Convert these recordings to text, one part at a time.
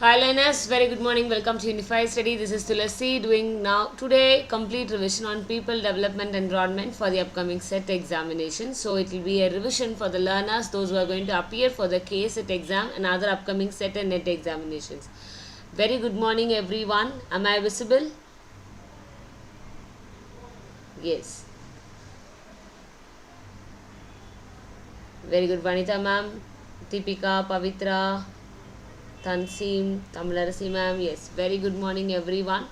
Hi learners, very good morning. Welcome to Unified Study. This is Tulasi doing now today complete revision on people development environment for the upcoming set examination. So it will be a revision for the learners, those who are going to appear for the KSET exam and other upcoming set and net examinations. Very good morning everyone. Am I visible? Yes. Very good Vanita ma'am, Deepika, Pavitra, Tanseem, Tamilarasi ma'am. Yes, very good morning everyone.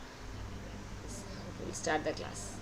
We'll start the class.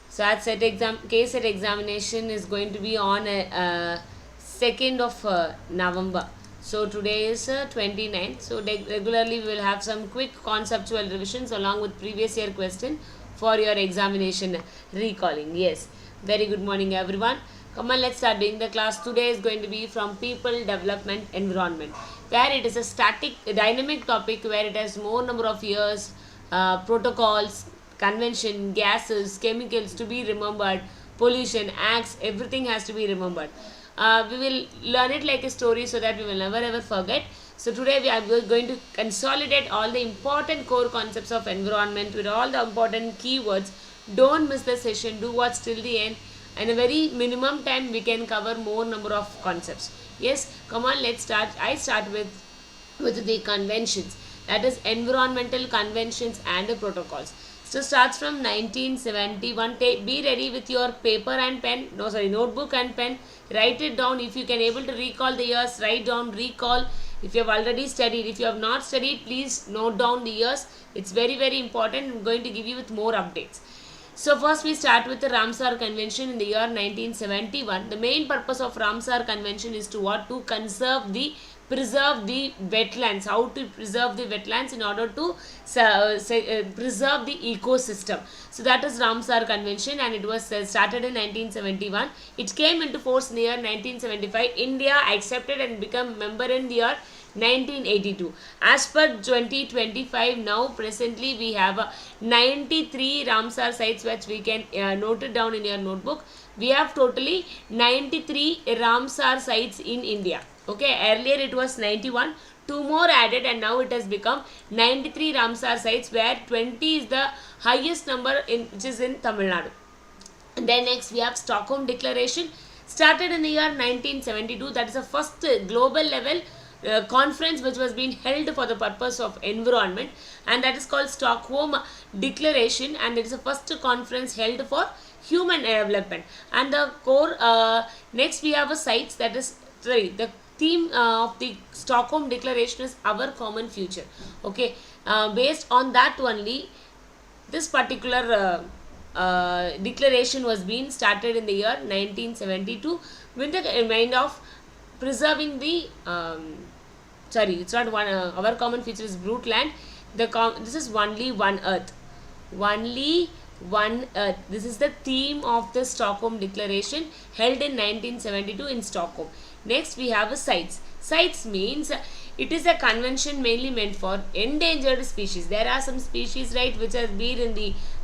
So at KSET examination is going to be on 2nd of November. So today is 29th. So regularly we will have some quick conceptual revisions along with previous year question for your examination recalling. Yes, very good morning everyone. Come on, let's start doing the class. Today is going to be from people development environment, where it is a dynamic topic where it has more number of years, protocols, convention, gases, chemicals to be remembered, pollution, acts, everything has to be remembered. We will learn it like a story so that we will never ever forget. So today we are going to consolidate all the important core concepts of environment with all the important keywords. Don't miss the session. Do watch till the end. And a very minimum time we can cover more number of concepts. Yes, come on, let's start. I start with the conventions, that is environmental conventions and protocols. So starts from 1971. Be ready with your paper and pen, notebook and pen. Write it down. If you can able to recall the years, write down, recall. If you have already studied, if you have not studied, please note down the years. It's very important. I'm going to give you with more updates. So first we start with the Ramsar Convention in the year 1971. The main purpose of Ramsar Convention is to what? To preserve the wetlands. How to preserve the wetlands in order to preserve the ecosystem. So that is Ramsar Convention, and it was started in 1971. It came into force in the year 1975. India accepted and became member in the year 1982. As per 2025, now presently we have 93 Ramsar sites which we can note it down in your notebook. We have totally 93 Ramsar sites in India. Okay, earlier it was 91, 2 more added, and now it has become 93 Ramsar sites, where 20 is the highest number which is in Tamil Nadu. And then next we have Stockholm Declaration, started in the year 1972. That is the first global level conference which was being held for the purpose of environment, and that is called Stockholm Declaration, and it is the first conference held for human development. And the core next we have a sites, that is the theme of the Stockholm Declaration is our common future. Okay, based on that only this particular declaration was being started in the year 1972 with the mind of preserving the it's not one our common future is Brundtland. This is only one earth, only one earth. This is the theme of the Stockholm Declaration held in 1972 in Stockholm. Next we have a sites. Sites means it is a convention mainly meant for endangered species. There are some species, right, which has been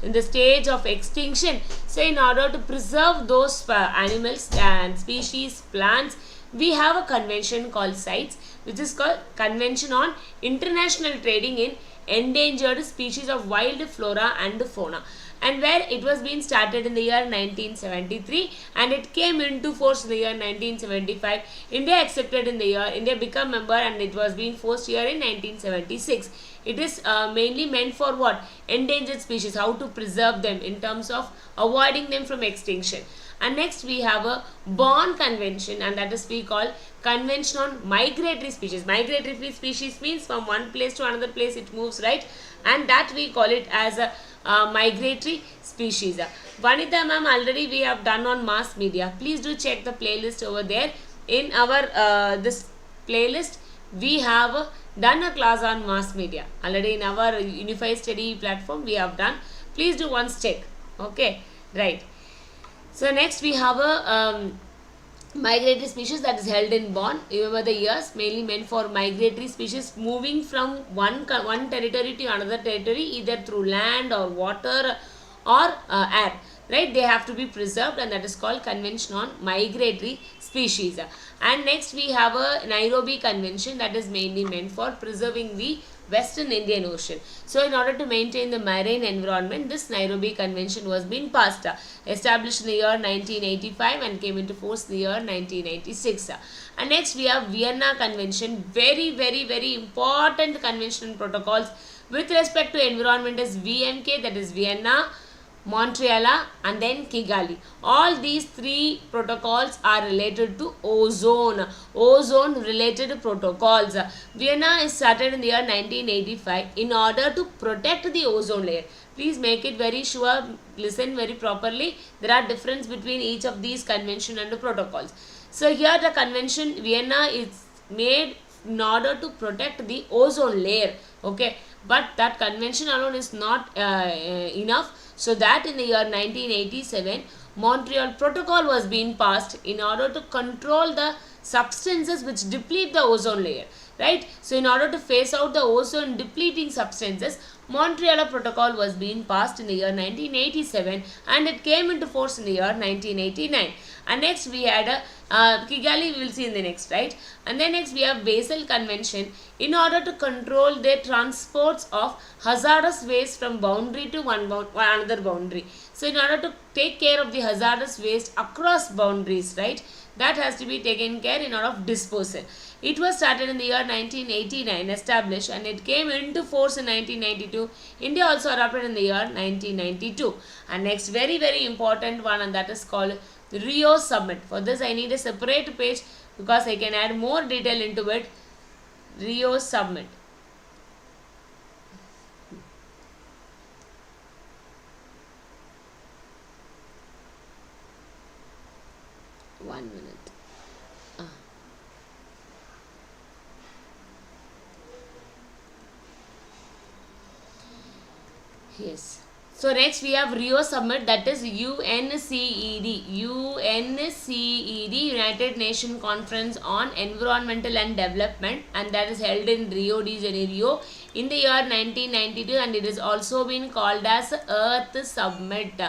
in the stage of extinction. So in order to preserve those animals and species, plants, we have a convention called CITES, which is called Convention on International Trading in Endangered Species of Wild Flora and Fauna, and where it was being started in the year 1973, and it came into force in the year 1975. India accepted in the year, India became member, and it was being forced here in 1976. It is mainly meant for what? Endangered species, how to preserve them in terms of avoiding them from extinction. And next we have a Bonn Convention, and that is we call Convention on Migratory Species. Migratory species means from one place to another place it moves, right? And that we call it as a migratory species. Vanita ma'am, already we have done on mass media. Please do check the playlist over there. In our this playlist we have done a class on mass media already. In our Unified Study platform we have done. Please do once check. Okay, right. So next we have a migratory species that is held in Bonn. Remember the years, mainly meant for migratory species moving from one territory to another territory, either through land or water or air. right? They have to be preserved, and that is called Convention on Migratory Species. And next we have a Nairobi Convention that is mainly meant for preserving the Western Indian Ocean. So in order to maintain the marine environment, this Nairobi Convention was being passed, established in the year 1985 and came into force in the year 1996. And next we have Vienna Convention, very important convention and protocols with respect to environment is VMK, that is Vienna, Montreal, and then Kigali. All these three protocols are related to ozone related protocols. Vienna is started in the year 1985 in order to protect the ozone layer. Please make it very sure, listen very properly. There are difference between each of these convention and the protocols. So here the convention Vienna is made in order to protect the ozone layer, okay, but that convention alone is not enough. So that in the year 1987 Montreal Protocol was being passed in order to control the substances which deplete the ozone layer, right? So in order to phase out the ozone depleting substances, Montreal Protocol was being passed in the year 1987 and it came into force in the year 1989. And next we had Kigali, we will see in the next, right? And then next we have Basel Convention in order to control the transports of hazardous waste from boundary to another boundary. So in order to take care of the hazardous waste across boundaries, right, that has to be taken care in order of disposal. It was started in the year 1989, established, and it came into force in 1992. India also adopted in the year 1992. And next very important one, and that is called Rio Summit. For this I need a separate page because I can add more detail into it. Rio Summit. One minute. Yes. So next we have Rio Summit, that is UNCED, United Nations Conference on Environmental and Development, and that is held in Rio de Janeiro in the year 1992, and it is also been called as Earth Summit.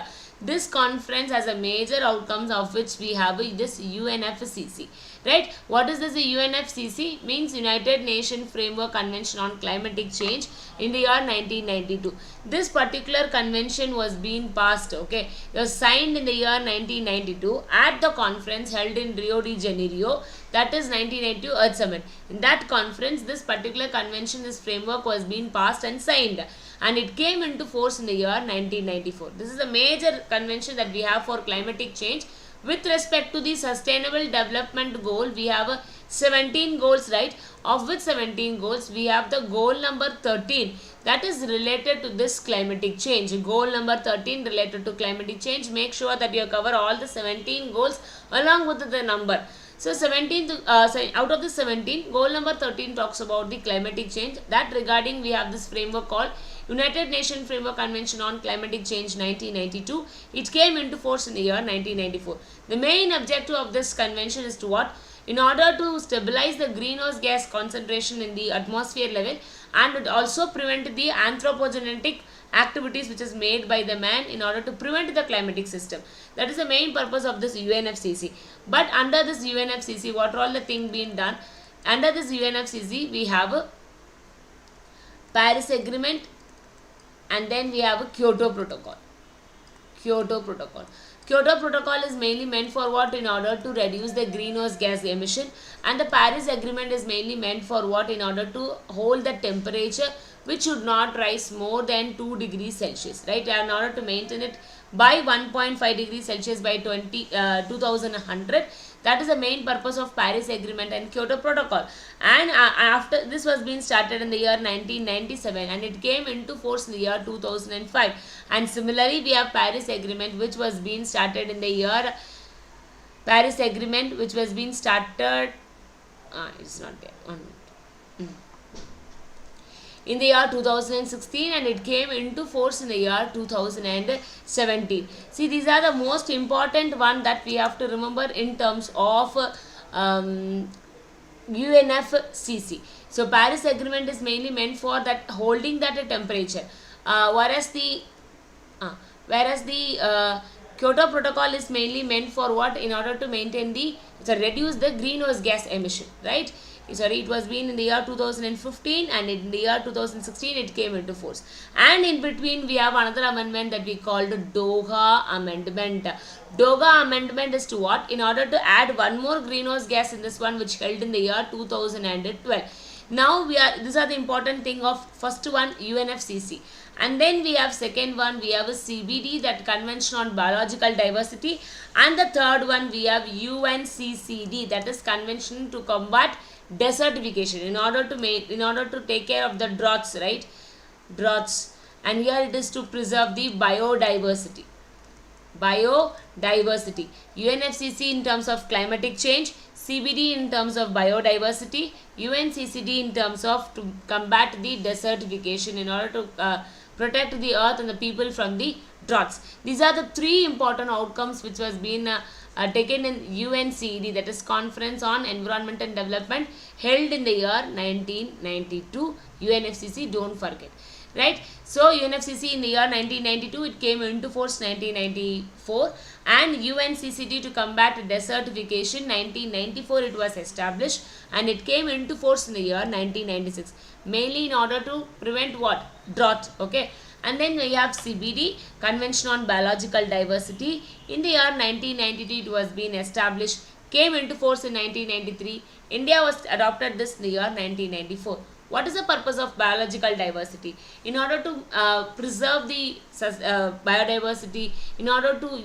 This conference has a major outcomes of which we have this UNFCCC. Right? What is this UNFCCC? Means United Nations Framework Convention on Climatic Change in the year 1992. This particular convention was being passed, okay, it was signed in the year 1992 at the conference held in Rio de Janeiro, that is 1992 Earth Summit. In that conference, this particular convention, this framework was being passed and signed, and it came into force in the year 1994. This is a major convention that we have for climatic change. With respect to the sustainable development goal, we have 17 goals, right? Of which 17 goals, we have the goal number 13 that is related to this climatic change. Goal number 13 related to climatic change. Make sure that you cover all the 17 goals along with the number. So out of the 17, goal number 13 talks about the climatic change. That regarding we have this framework called United Nations Framework Convention on Climatic Change 1992. It came into force in the year 1994. The main objective of this convention is to what? In order to stabilize the greenhouse gas concentration in the atmosphere level, and it also prevent the anthropogenic activities which is made by the man in order to prevent the climatic system. That is the main purpose of this UNFCCC. But under this UNFCCC, what are all the things being done? Under this UNFCCC, we have a Paris Agreement, and then we have a Kyoto Protocol. Kyoto Protocol is mainly meant for what? In order to reduce the greenhouse gas emission, and the Paris Agreement is mainly meant for what? In order to hold the temperature which should not rise more than 2 degrees Celsius, right? In order to maintain it by 1.5 degrees Celsius by 2100. That is the main purpose of Paris Agreement and Kyoto Protocol. And after this was being started in the year 1997, and it came into force in the year 2005. And similarly, we have Paris Agreement which was being started in the year Paris Agreement which was being started. It's not there. 1 minute. In the year 2016, and it came into force in the year 2017. See, these are the most important one that we have to remember in terms of UNFCCC. So Paris Agreement is mainly meant for that wholding that temperature, whereas the Kyoto Protocol is mainly meant for what? In order to maintain the, reduce the greenhouse gas emission, right? Sorry, it was been in the year 2015, and in the year 2016 it came into force. And in between we have another amendment that we called Doha Amendment. Doha Amendment is to what? In order to add one more greenhouse gas in this one, which held in the year 2012. Now these are the important thing of first one, UNFCCC, and then we have second one, we have a CBD, that Convention on Biological Diversity, and the third one we have UNCCD, that is Convention to Combat Desertification, in order to take care of the droughts, right? Droughts. And here it is to preserve the biodiversity. UNFCCC in terms of climatic change, CBD in terms of biodiversity, UNCCD in terms of to combat the desertification, in order to protect the earth and the people from the droughts. These are the three important outcomes which was been taken in UNCED, that is Conference on Environment and Development, held in the year 1992. UNFCCC, don't forget, right? So UNFCCC in the year 1992, it came into force 1994, and UNCCD to combat desertification 1994 it was established, and it came into force in the year 1996, mainly in order to prevent what? Drought. Okay. And then we have CBD, Convention on Biological Diversity. In the year 1992 it was being established, came into force in 1993. India was adopted this in the year 1994. What is the purpose of biological diversity? In order to preserve the biodiversity, in order to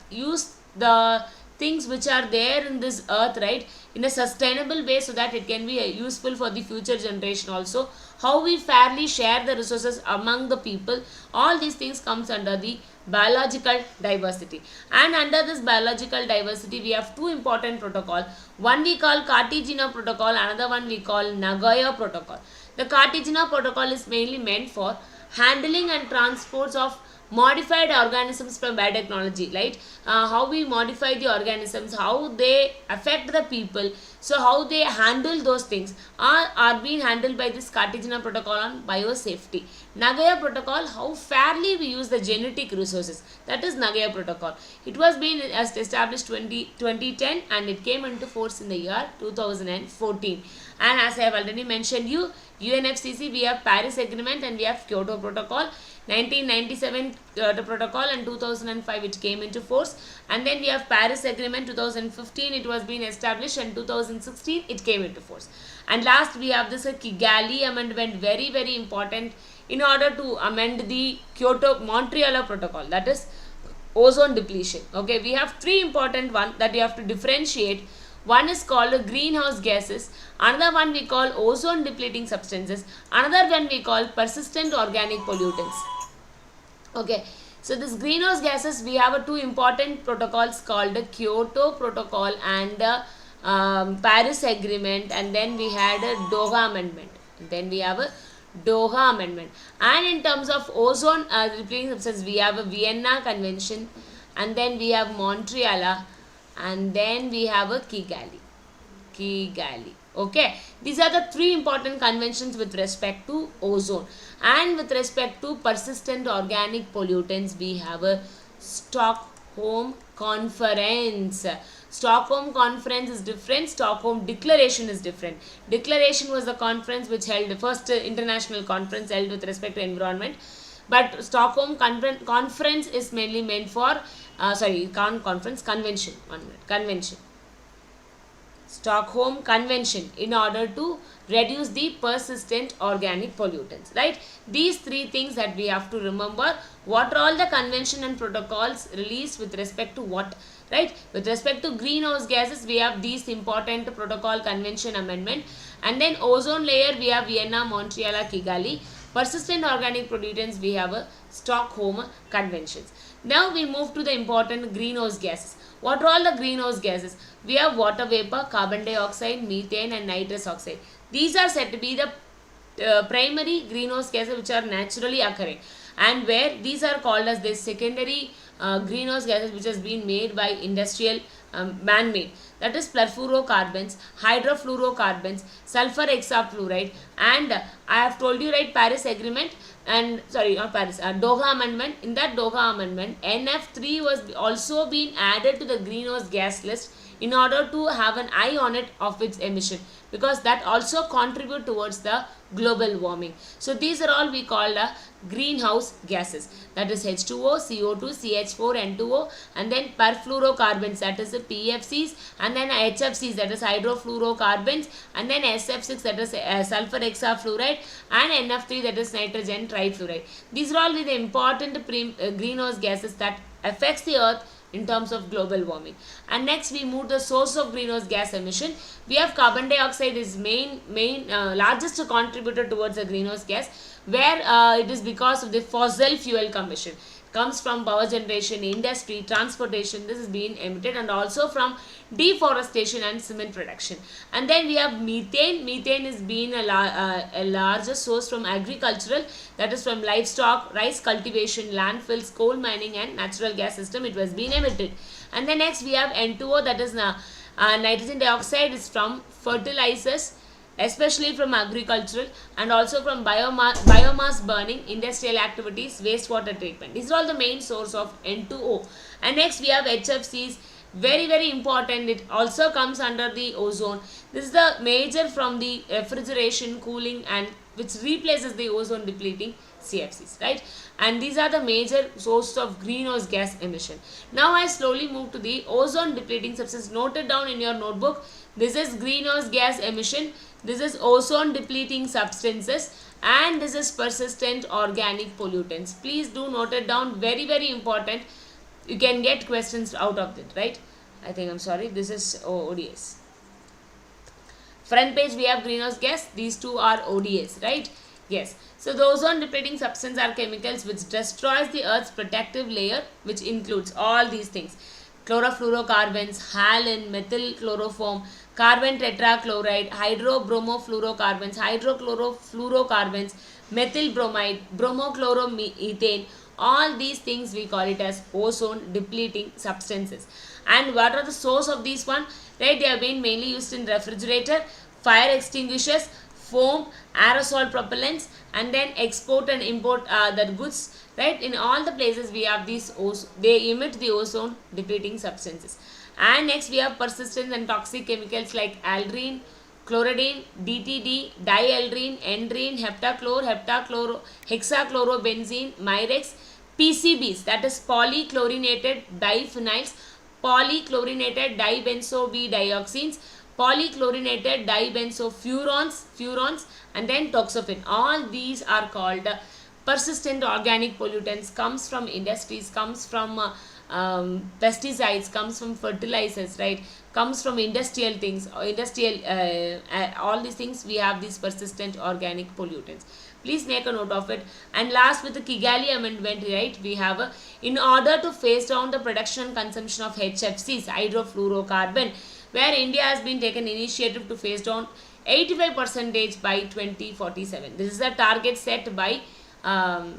use the things which are there in this earth, right, in a sustainable way, so that it can be useful for the future generation also. How we fairly share the resources among the people, all these things comes under the biological diversity. And under this biological diversity we have two important protocol. One we call Cartagena Protocol, another one we call Nagoya Protocol. The Cartagena Protocol is mainly meant for handling and transports of modified organisms from biotechnology, right? How we modify the organisms, how they affect the people, so how they handle those things are being handled by this Cartagena Protocol on biosafety. Nagoya Protocol, how fairly we use the genetic resources, that is Nagoya Protocol. It was being established 2010, and it came into force in the year 2014. And as I have already mentioned you, UNFCCC, we have Paris Agreement, and we have Kyoto Protocol. 1997 the protocol, and 2005 it came into force. And then we have Paris Agreement, 2015 it was being established, and 2016 it came into force. And last we have this Kigali Amendment, very very important, in order to amend the Montreal Protocol, that is ozone depletion. Okay, we have three important ones that you have to differentiate. One is called greenhouse gases, another one we call ozone depleting substances, another one we call persistent organic pollutants. Okay, so this greenhouse gases, we have two important protocols called the Kyoto Protocol and the Paris Agreement, and then we had a Doha Amendment. Then we have a Doha Amendment. And in terms of ozone depleting substances, we have a Vienna Convention, and then we have Montreal, and then we have a Kigali. Okay, these are the three important conventions with respect to ozone. And with respect to persistent organic pollutants, we have a Stockholm Conference. Stockholm Conference is different, Stockholm Declaration is different. Declaration was the conference which held the first international conference held with respect to environment. But Stockholm Conference is mainly meant for, convention. Stockholm Convention, in order to reduce the persistent organic pollutants, right? These three things that we have to remember. What are all the convention and protocols released with respect to what, right? With respect to greenhouse gases, we have these important protocol, convention, amendment. And then ozone layer, we have Vienna, Montreal, Kigali. Persistent organic pollutants, we have a Stockholm Conventions. Now we move to the important greenhouse gases. What are all the greenhouse gases? We have water vapor, carbon dioxide, methane and nitrous oxide. These are said to be the primary greenhouse gases which are naturally occurring, and where these are called as the secondary greenhouse gases which has been made by industrial man-made, that is perfluorocarbons, hydrofluorocarbons, sulfur hexafluoride, and I have told you, right, Paris Agreement, and sorry, not Paris, Doha Amendment. In that Doha Amendment, NF3 was also being added to the greenhouse gas list in order to have an eye on it of its emission, because that also contribute towards the global warming. So these are all we call the greenhouse gases, that is H2O, CO2, CH4, N2O, and then perfluorocarbons, that is the PFCs, and then HFCs, that is hydrofluorocarbons, and then SF6, that is sulfur hexafluoride, and NF3, that is nitrogen trifluoride. These are all the important greenhouse gases that affects the earth in terms of global warming. And next we move the source of greenhouse gas emission. We have carbon dioxide is main largest contributor towards the greenhouse gas, where it is because of the fossil fuel combustion. Comes from power generation, industry, transportation, this is being emitted, and also from deforestation and cement production. And then we have methane. Methane is being a larger source from agricultural, that is from livestock, rice cultivation, landfills, coal mining, and natural gas system it was being emitted. And then next we have N2O, that is nitrogen dioxide is from fertilizers, especially from agricultural, and also from biomass burning, industrial activities, wastewater treatment. These are all the main source of N2O. And next we have HFCs, very important. It also comes under the ozone. This is the major from the refrigeration, cooling, and which replaces the ozone depleting CFCs, right? And these are the major sources of greenhouse gas emission. Now I slowly move to the ozone depleting substance. Note it down in your notebook. This is greenhouse gas emission, this is ozone depleting substances, and this is persistent organic pollutants. Please do note it down, very important. You can get questions out of it, right? I think, I'm sorry, this is ODS. Front page we have greenhouse gas, these two are ODAs, right? Yes. So the ozone depleting substance are chemicals which destroys the earth's protective layer, which includes all these things: chlorofluorocarbons, halon, methyl chloroform, carbon tetrachloride, hydrobromofluorocarbons, hydrochlorofluorocarbons, methyl bromide, bromochloromethane. All these things we call it as ozone depleting substances. And what are the source of these one? Right, they have been mainly used in refrigerator, fire extinguishers, foam, aerosol propellants, and then export and import the goods. Right, in all the places we have these, they emit the ozone depleting substances. And next we have persistent and toxic chemicals like aldrine, chloridine, DTD, dialdrine, endrine, hexachlorobenzene, Mirex, PCBs, that is polychlorinated diphenyls, polychlorinated dibenzodioxanes, polychlorinated dibenzofurans, and then toxophene. All these are called persistent organic pollutants. Comes from industries, comes from pesticides, comes from fertilizers, right? Comes from industrial things, all these things we have these persistent organic pollutants. Please make a note of it. And last, with the Kigali Amendment, right, we have in order to phase down the production and consumption of HFCs, hydrofluorocarbon, where India has been taken initiative to phase down 85% by 2047. This is a target set by Kigali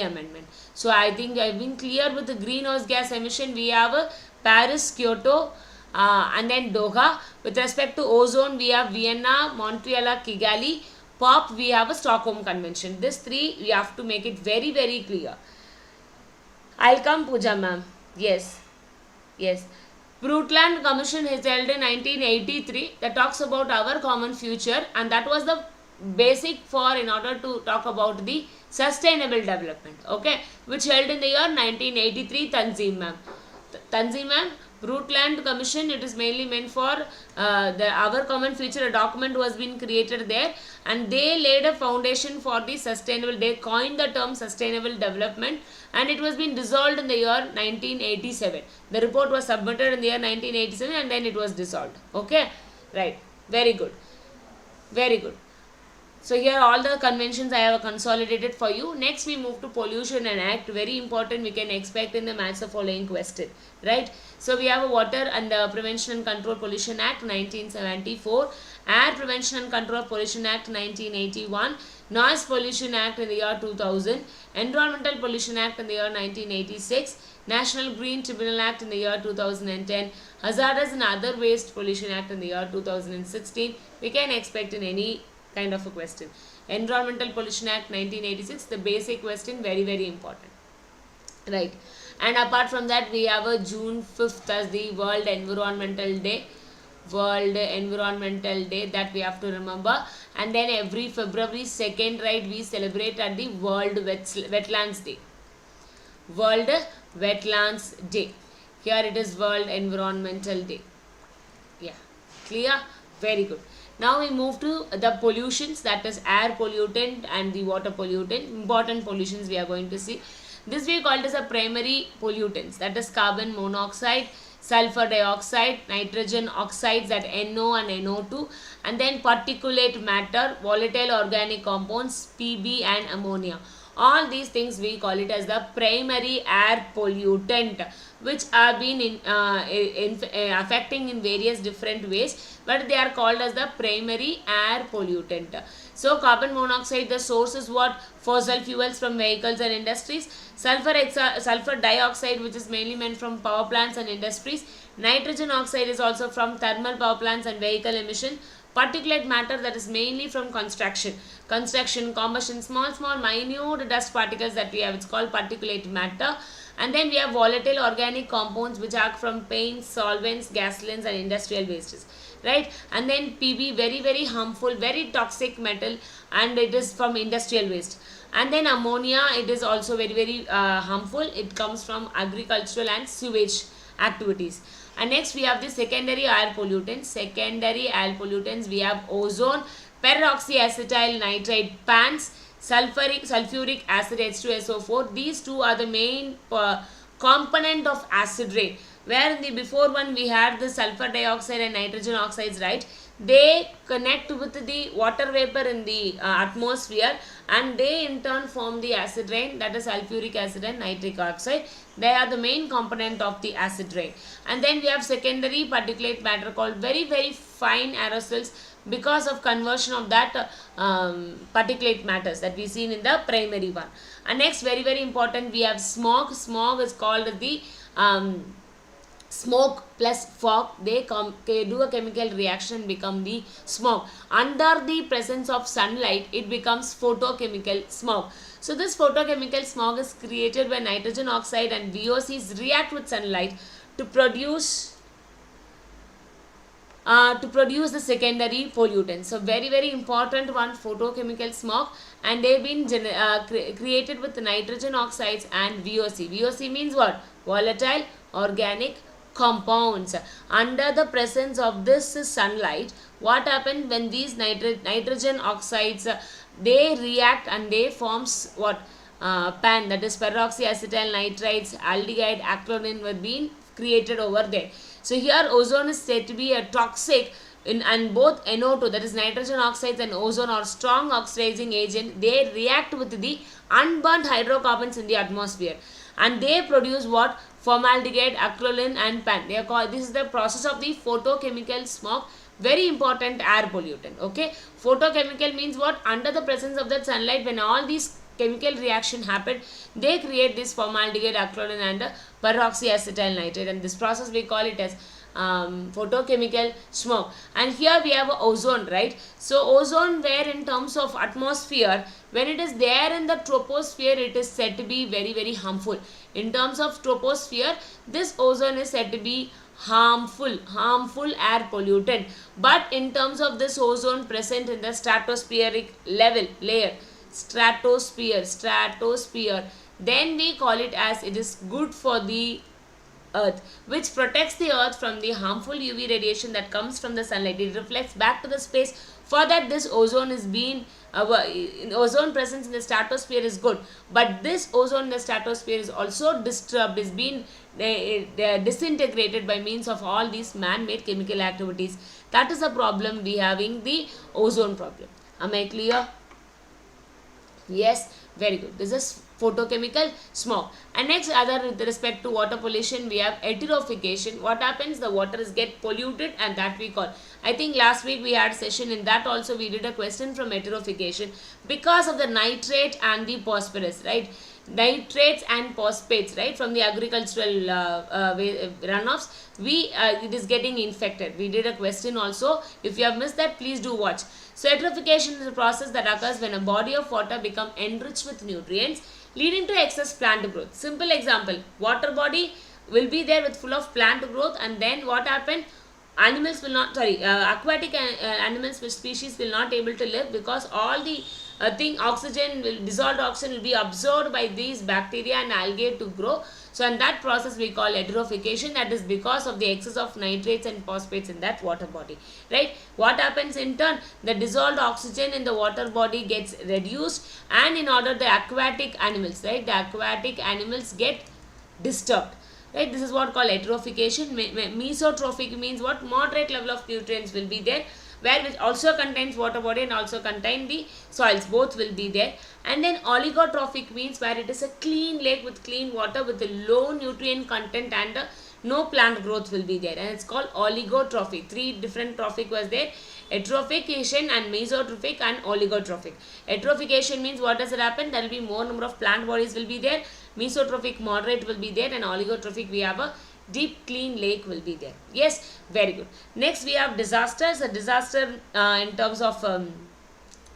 Amendment. So I think I have been clear with the greenhouse gas emission. We have Paris, Kyoto, and then Doha. With respect to ozone, we have Vienna, Montreal, Kigali. POP, we have a Stockholm Convention. This three, we have to make it very clear. I'll come, Pooja ma'am. Yes. Brundtland Commission is held in 1983. That talks about our common future, and that was the basic for in order to talk about the sustainable development, okay, which held in the year 1983. Tanzim ma'am, Brundtland Commission, it is mainly meant for our common future. A document was being created there, and they laid a foundation for the sustainable, they coined the term sustainable development, and it was being dissolved in the year 1987. The report was submitted in the year 1987, and then it was dissolved, okay, right, very good. So here all the conventions I have consolidated for you. Next we move to Pollution and Act. Very important, we can expect in the maths the following question, right? So we have a Water and Prevention and Control Pollution Act 1974, Air Prevention and Control Pollution Act 1981, Noise Pollution Act in the year 2000, Environmental Pollution Act in the year 1986, National Green Tribunal Act in the year 2010, Hazardous and Other Waste Pollution Act in the year 2016. We can expect in any kind of a question. Environmental Pollution Act 1986, the basic question, very very important. Right. And apart from that, we have a June 5th as the World Environmental Day. World Environmental Day, that we have to remember. And then every February 2nd, right, we celebrate at the World Wetlands Day. World Wetlands Day. Here it is World Environmental Day. Yeah, clear? Very good. Now we move to the pollutions, that is air pollutant and the water pollutant. Important pollutions we are going to see. This we call it as a primary pollutants, that is carbon monoxide, sulfur dioxide, nitrogen oxides, that NO and NO2, and then particulate matter, volatile organic compounds, PB and ammonia. All these things we call it as the primary air pollutant, which are been affecting in various different ways, but they are called as the primary air pollutant. So carbon monoxide, the source is what? Fossil fuels from vehicles and industries. Sulfur dioxide, which is mainly meant from power plants and industries. Nitrogen oxide is also from thermal power plants and vehicle emission. Particulate matter, that is mainly from construction, combustion, small minute dust particles that we have, it's called particulate matter. And then we have volatile organic compounds, which are from paints, solvents, gasolines and industrial wastes, right? And then PB, very very harmful, very toxic metal, and it is from industrial waste. And then ammonia, it is also very very harmful, it comes from agricultural and sewage activities. And next we have the secondary air pollutants. Secondary air pollutants, we have ozone, peroxyacetyl nitride PANS, sulfuric acid H2SO4. These two are the main component of acid rain. Where in the before one we had the sulfur dioxide and nitrogen oxides, right? They connect with the water vapor in the atmosphere, and they in turn form the acid rain, that is sulfuric acid and nitric oxide. They are the main component of the acid rain. And then we have secondary particulate matter called very very fine aerosols, because of conversion of that particulate matters that we seen in the primary one. And next, very very important, we have smog. Smog is called the smoke plus fog. They do a chemical reaction and become the smog. Under the presence of sunlight, it becomes photochemical smog. So this photochemical smog is created when nitrogen oxide and VOCs react with sunlight to produce the secondary pollutants. So very very important one, photochemical smog, and they've been created with nitrogen oxides and VOC. VOC means what? Volatile organic compounds. Under the presence of this sunlight, what happened when these nitrogen oxides they react and they forms what? PAN, that is peroxyacetyl nitrides, aldehyde, acrolein were being created over there. So here ozone is said to be a toxic and both NO2, that is nitrogen oxides, and ozone are strong oxidizing agent. They react with the unburnt hydrocarbons in the atmosphere, and they produce what? Formaldehyde, acrolein and PAN. They are called, this is the process of the photochemical smog. Very important air pollutant. Okay, photochemical means what? Under the presence of that sunlight, when all these chemical reaction happen, they create this formaldehyde, acrolein and peroxyacetyl nitride, and this process we call it as photochemical smog. And here we have ozone, right? So ozone, where in terms of atmosphere, when it is there in the troposphere, it is said to be very very harmful. In terms of troposphere, this ozone is said to be harmful air pollutant. But in terms of this ozone present in the stratospheric layer, stratosphere, then we call it as it is good for the earth, which protects the earth from the harmful UV radiation that comes from the sunlight. It reflects back to the space. For that, this ozone is being ozone presence in the stratosphere is good, but this ozone in the stratosphere is also disturbed, is being disintegrated by means of all these man-made chemical activities. That is a problem we having, the ozone problem. Am I clear? Yes, very good. This is photochemical smog. And next, other with respect to water pollution, we have eutrophication. What happens? The water is get polluted, and that we call. I think last week we had session, in that also we did a question from eutrophication because of the nitrate and the phosphorus, right? Nitrates and phosphates, right, from the agricultural runoffs, it is getting infected. We did a question also. If you have missed that, please do watch. So eutrophication is a process that occurs when a body of water become enriched with nutrients, leading to excess plant growth. Simple example: water body will be there with full of plant growth, and then what happened? Animals will not, aquatic animals species will not able to live, because all the oxygen will, dissolved oxygen will be absorbed by these bacteria and algae to grow. So in that process we call eutrophication. That is because of the excess of nitrates and phosphates in that water body, right? What happens in turn? The dissolved oxygen in the water body gets reduced, and in order the aquatic animals, right, the aquatic animals get disturbed, right? This is what called eutrophication. Mesotrophic means what? Moderate level of nutrients will be there, where which also contains water body and also contain the soils, both will be there. And then oligotrophic means where it is a clean lake with clean water with a low nutrient content, and no plant growth will be there, and it's called oligotrophic. Three different trophic was there: eutrophication and mesotrophic and oligotrophic. Eutrophication means what does it happen? There will be more number of plant bodies will be there. Mesotrophic, moderate will be there, and oligotrophic, we have a deep clean lake will be there. Yes, very good. Next we have disasters. A disaster in terms of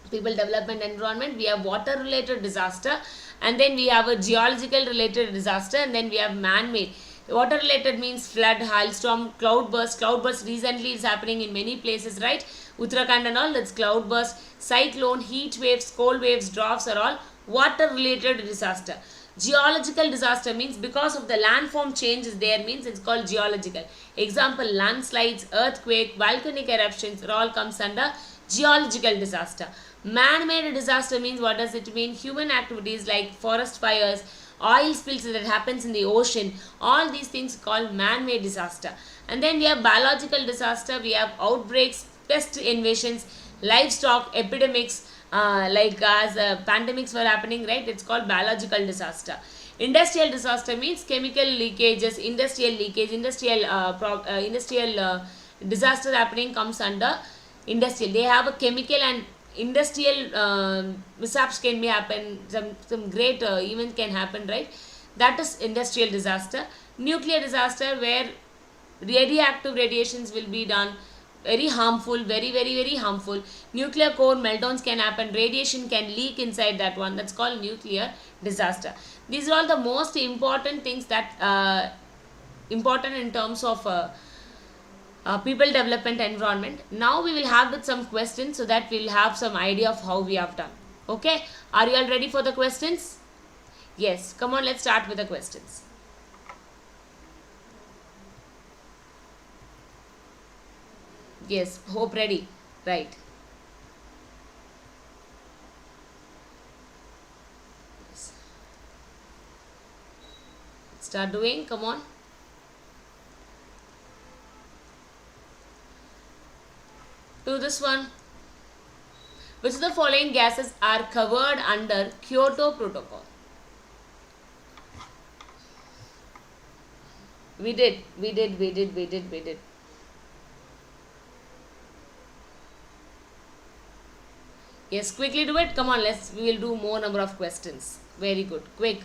people, development, environment, we have water related disaster, and then we have a geological related disaster, and then we have man made. Water related means flood, hailstorm, cloudburst. Cloudburst recently is happening in many places, right? Uttarakhand and all, that's cloudburst. Cyclone, heat waves, cold waves, droughts are all water related disaster. Geological disaster means because of the landform change is there, means it's called geological. Example: landslides, earthquake, volcanic eruptions, it all comes under geological disaster. Man-made disaster means what does it mean? Human activities like forest fires, oil spills that happens in the ocean, all these things called man-made disaster. And then we have biological disaster. We have outbreaks, pest invasions, livestock epidemics, as pandemics were happening, right? It's called biological disaster. Industrial disaster means chemical leakages, industrial leakage, industrial disaster happening comes under industrial. They have a chemical and industrial mishaps can be happen, some great events can happen, right? That is industrial disaster. Nuclear disaster, where radioactive radiations will be done, very harmful, very harmful. Nuclear core meltdowns can happen, radiation can leak inside that one, that's called nuclear disaster. These are all the most important things that important in terms of people, development, environment. Now we will have with some questions, so that we will have some idea of how we have done. Okay, are you all ready for the questions? Yes, come on, let's start with the questions. Yes, hope ready, right? Yes. Start doing, come on. To this one: which of the following gases are covered under Kyoto Protocol? We did. Yes, quickly do it. Come on, we will do more number of questions. Very good. Quick.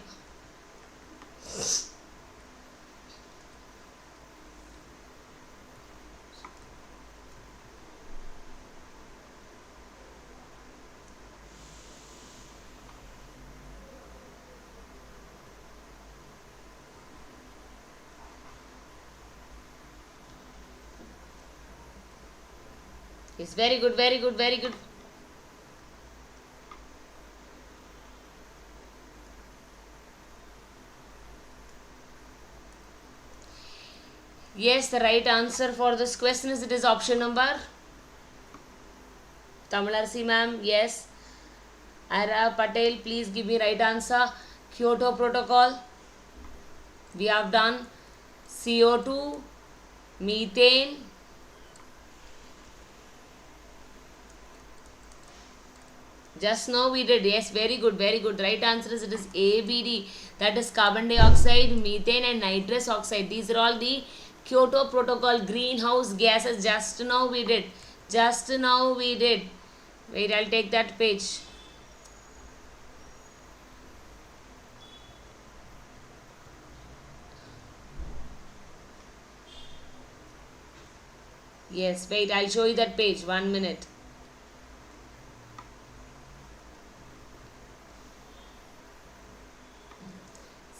Yes, very good. Yes, the right answer for this question is, it is option number Tamilarsi ma'am. Yes. Ira Patel, please give me right answer. Kyoto Protocol. We have done CO2, methane, Just now we did. Yes, very good, very good. Right answer is it is ABD. That is carbon dioxide, methane and nitrous oxide. These are all the Kyoto Protocol greenhouse gases. Just now we did. Just now we did. Wait, I'll take that page. Yes, wait, I'll show you that page. 1 minute.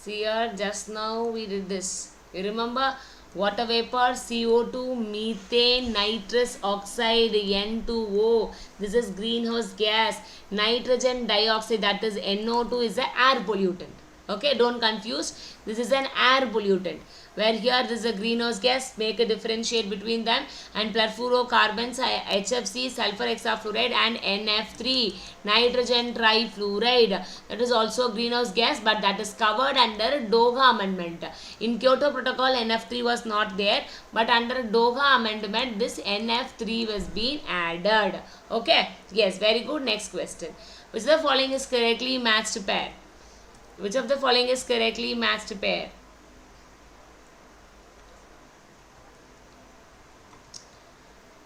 See here, just now we did this. You remember? Water vapor, CO2, methane, nitrous oxide, N2O. This is greenhouse gas. Nitrogen dioxide, that is NO2, is an air pollutant. Okay, don't confuse. This is an air pollutant. Where here this is a greenhouse gas, make a differentiate between them, and perfluorocarbons, HFC, sulfur hexafluoride, and NF3, nitrogen trifluoride. That is also greenhouse gas, but that is covered under Doha Amendment. In Kyoto Protocol, NF3 was not there, but under Doha Amendment, this NF3 was being added. Okay, yes, very good. Next question. Which of the following is correctly matched pair? Which of the following is correctly matched pair?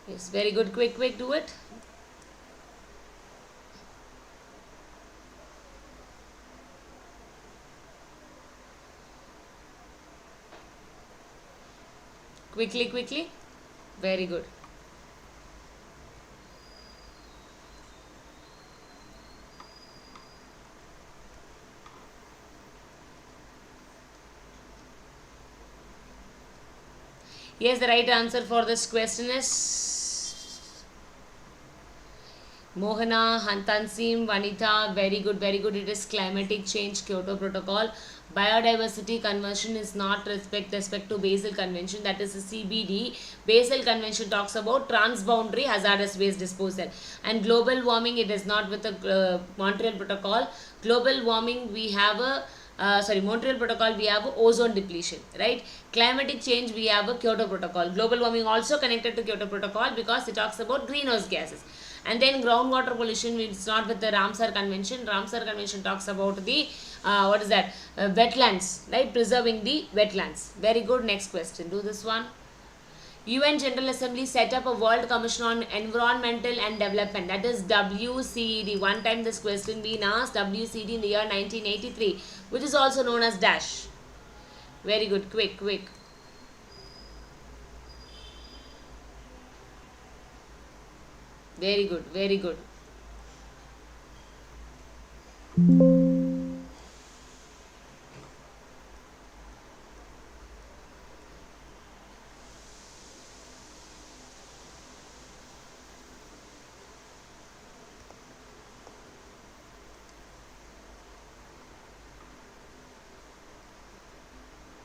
Yes, very good. Quick, do it. Quickly. Very good. Yes, the right answer for this question is Mohana, Hantansim, Vanita. Very good. It is climatic change, Kyoto Protocol. Biodiversity conversion is not respect to Basel Convention, that is the CBD. Basel Convention talks about transboundary hazardous waste disposal. And global warming, it is not with the Montreal Protocol. Global warming, we have a Montreal Protocol, we have ozone depletion, right? Climatic change, we have a Kyoto Protocol. Global warming also connected to Kyoto Protocol because it talks about greenhouse gases. And then groundwater pollution, it's not with the Ramsar Convention. Ramsar Convention talks about the wetlands, right? Preserving the wetlands. Very good. Next question. Do this one. UN General Assembly set up a World Commission on Environmental and Development, that is WCED. One time this question been asked, WCED in the year 1983, which is also known as DASH. Very good. Quick. Very good.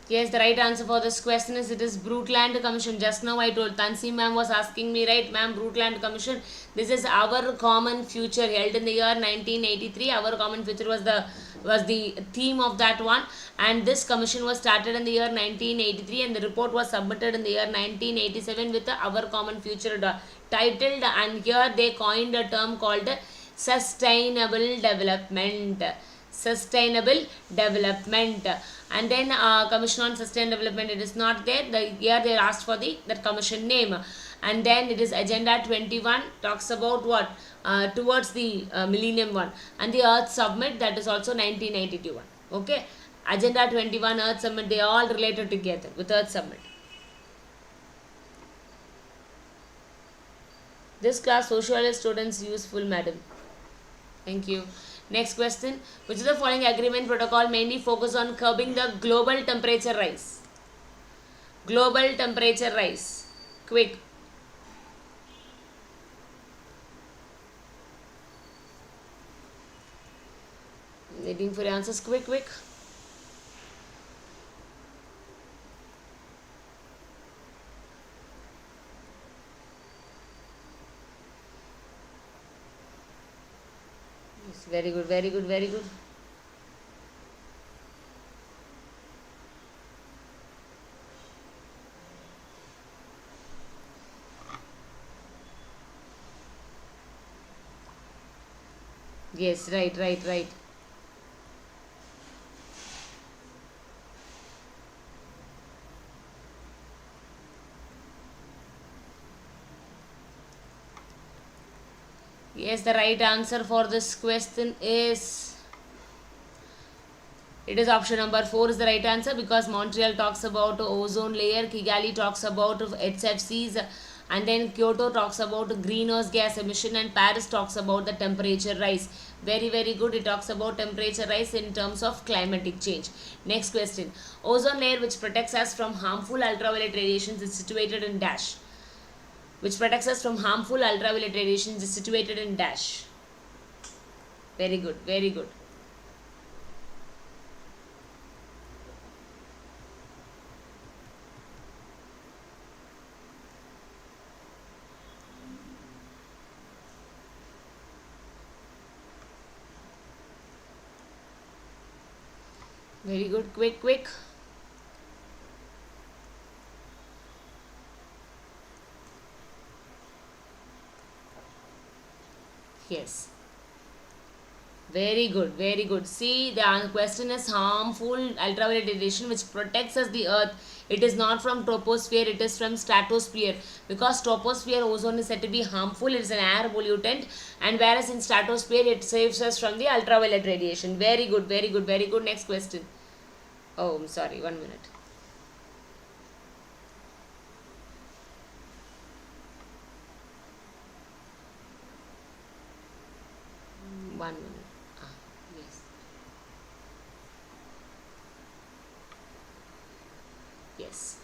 Yes, the right answer for this question is it is Brundtland Commission. Just now I told Tansi ma'am was asking me, right, ma'am, Brundtland Commission. This is our common future, held in the year 1983. Our common future was the theme of that one, and this commission was started in the year 1983, and the report was submitted in the year 1987 with our common future titled, and here they coined a term called sustainable development. And then Commission on Sustainable Development, it is not there. Here they asked for that commission name. And then it is Agenda 21, talks about what? Towards the Millennium one. And the Earth Summit, that is also 1992 one. Okay. Agenda 21, Earth Summit, they are all related together with Earth Summit. This class sociology students useful, madam. Thank you. Next question. Which of the following agreement protocol mainly focus on curbing the global temperature rise? Global temperature rise. Quick. Waiting for answers. Quick. Very good. Yes, right, right, right. Yes, the right answer for this question is, it is option number 4 is the right answer, because Montreal talks about ozone layer, Kigali talks about HFCs, and then Kyoto talks about greenhouse gas emission, and Paris talks about the temperature rise. Very, very good. It talks about temperature rise in terms of climatic change. Next question. Ozone layer, which protects us from harmful ultraviolet radiations, is situated in dash. Which protects us from harmful ultraviolet radiations is situated in dash. Very good, very good. Very good. Quick, quick. Yes. Very good, very good. See, the question is harmful ultraviolet radiation which protects us the earth. It is not from troposphere, it is from stratosphere. Because troposphere ozone is said to be harmful, it is an air pollutant, and whereas in stratosphere it saves us from the ultraviolet radiation. Very good, very good, very good. Next question. Oh, I'm sorry, 1 minute. One minute. Ah, yes. Yes.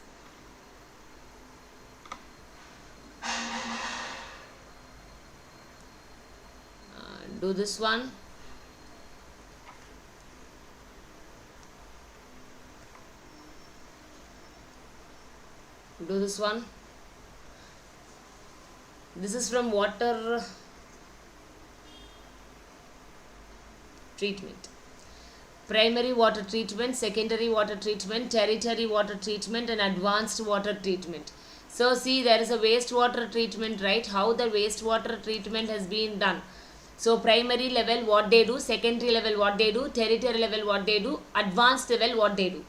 Do this one. Do this one. This is from water treatment. Primary water treatment, secondary water treatment, tertiary water treatment, and advanced water treatment. So see, there is a wastewater treatment, right? How the wastewater treatment has been done. So primary level what they do, secondary level what they do, tertiary level what they do, advanced level what they do.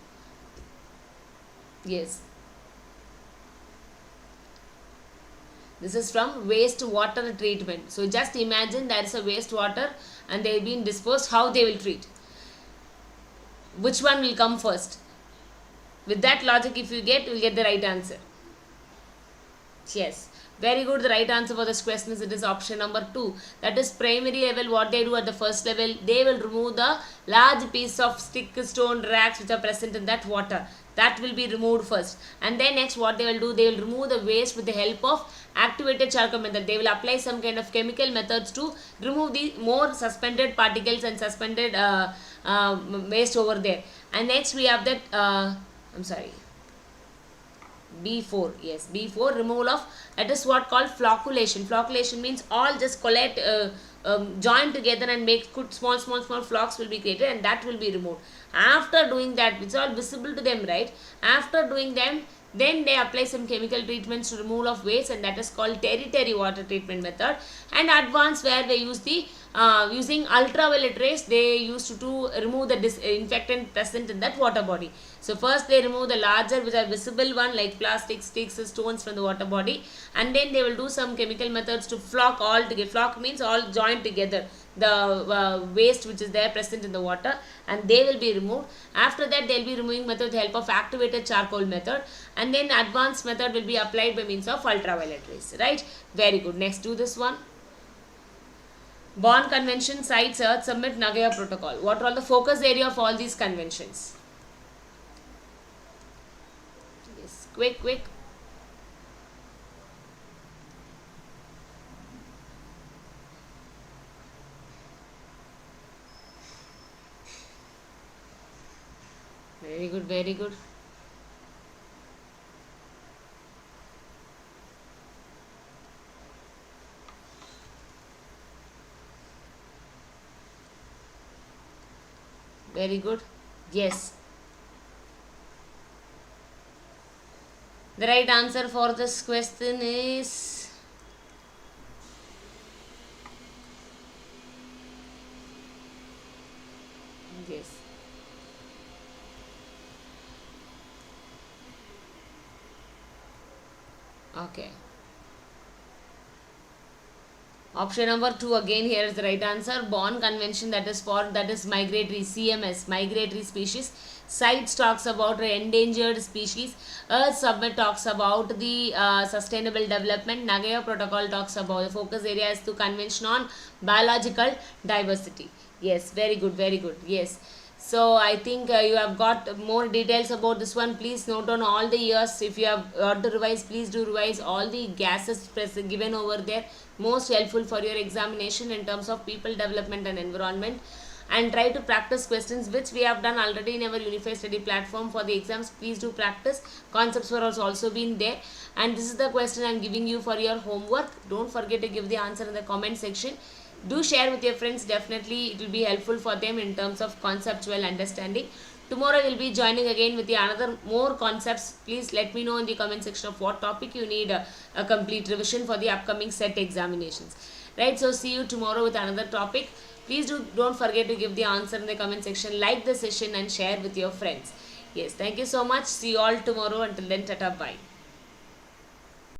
Yes. This is from wastewater treatment. So just imagine there is a wastewater and they have been disposed, how they will treat. Which one will come first? With that logic, if you get, you will get the right answer. Yes. Very good. The right answer for this question is, it is option number 2. That is primary level. What they do at the first level, they will remove the large piece of stick, stone, rags which are present in that water. That will be removed first. And then next what they will do, they will remove the waste with the help of activated charcoal method. They will apply some kind of chemical methods to remove the more suspended particles and suspended waste over there. And next we have that, I'm sorry, B4, yes, B4, removal of, that is what called flocculation. Flocculation means all just collect, join together and make good small flocks will be created, and that will be removed. After doing that, it's all visible to them, right? After doing them, then they apply some chemical treatments to removal of waste, and that is called tertiary water treatment method. And advanced, where they use the using ultraviolet rays, they used to remove the disinfectant present in that water body. So first they remove the larger, which are visible one, like plastic, sticks, stones from the water body, and then they will do some chemical methods to flock all together. Flock means all joined together the waste which is there present in the water, and they will be removed. After that, they will be removing method with the help of activated charcoal method, and then advanced method will be applied by means of ultraviolet rays, right? Very good. Next, do this one. Bonn Convention cites Earth Summit Nagoya Protocol. What are all the focus area of all these conventions? Yes, quick, quick. Very good, very good. Very good. Yes. The right answer for this question is Yes. Okay. Option number 2 again here is the right answer. Bonn Convention, that is migratory, CMS, migratory species. CITES talks about endangered species. Earth Summit talks about the sustainable development. Nagoya Protocol talks about the focus area is to convention on biological diversity. Yes, very good, very good. Yes. So I think you have got more details about this one. Please note on all the years. If you have to revise, please do revise all the gases given over there. Most helpful for your examination in terms of people development and environment. And try to practice questions which we have done already in our unified study platform for the exams. Please do practice. Concepts were also been there. And this is the question I am giving you for your homework. Don't forget to give the answer in the comment section. Do share with your friends. Definitely it will be helpful for them in terms of conceptual understanding. Tomorrow I will be joining again with the another more concepts. Please let me know in the comment section of what topic you need a complete revision for the upcoming set examinations. Right, so see you tomorrow with another topic. Please don't forget to give the answer in the comment section, like the session and share with your friends. Yes, thank you so much. See you all tomorrow. Until then, tata, bye.